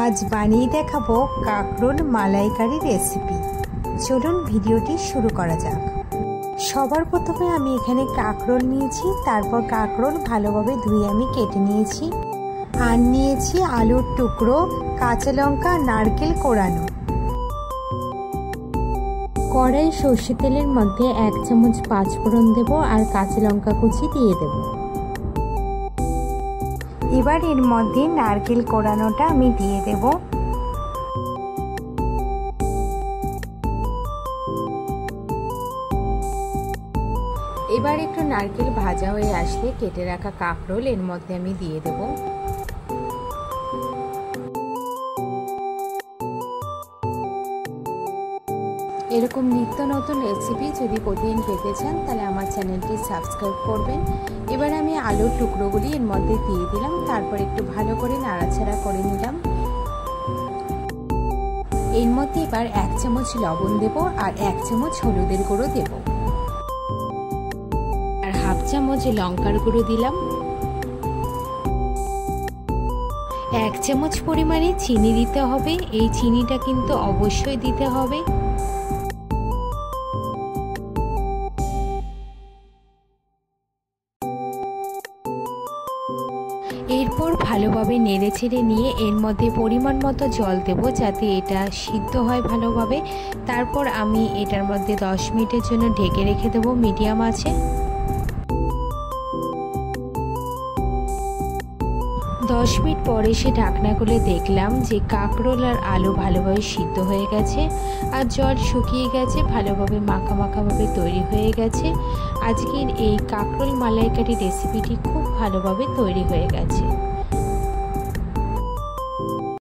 আজ বানিয়ে দেখাবো কাঁকরোল মালাইকারি রেসিপি। চলুন ভিডিওটি শুরু করা যাক। সবার প্রথমে আমি এখানে কাঁকরোল নিয়েছি, তারপর কাঁকরোল ভালোভাবে ধুয়ে আমি কেটে নিয়েছি। আর নিয়েছি আলুর টুকরো, কাঁচা লঙ্কা, নারকেল কোড়ানো। কড়াই সর্ষে তেলের মধ্যে 1 চামচ পাঁচফোড়ন দেব আর কাঁচা লঙ্কা কুচি দিয়ে দেব। এবার এর মধ্যে নারকেল কোড়ানোটা আমি দিয়ে দেব। এবার একটু নারকেল ভাজা হয়ে আসলে কেটে রাখা কাঁকরোল এর মধ্যে আমি দিয়ে দেব। এরকম নিত্য নতুন রেসিপি যদি প্রতিদিন পেতে চান তাহলে আমার চ্যানেলটি সাবস্ক্রাইব করবেন। এবার আমি আলুর টুকরোগুলি এর মধ্যে দিয়ে দিলাম, তারপর একটু ভালো করে নাড়াচাড়া করে নিলাম। এর মধ্যে এবার 1 চামচ লবণ দেব আর 1 চামচ হলুদের গুঁড়ো দেব আর হাফ চামচ লঙ্কার গুঁড়ো দিলাম। 1 চামচ পরিমাণে চিনি দিতে হবে, এই চিনিটা কিন্তু অবশ্যই দিতে হবে। এরপর ভালোভাবে নেড়েচেড়ে নিয়ে এর মধ্যে পরিমাণ মতো জল দেব যাতে এটা সিদ্ধ হয় ভালোভাবে। তারপর আমি এটার মধ্যে 10 মিনিটের জন্য ঢেকে রেখে দেবো মিডিয়াম আঁচে। 10 মিনিট পরে এসে ঢাকনা খুলে দেখলাম যে কাঁকরোল আর আলু ভালোভাবে সিদ্ধ হয়ে গেছে আর জল শুকিয়ে গেছে, ভালোভাবে মাখাভাবে তৈরি হয়ে গেছে। আজকের এই কাঁকরোল মালাইকারি রেসিপিটি খুব ভালোভাবে তৈরি হয়ে গেছে।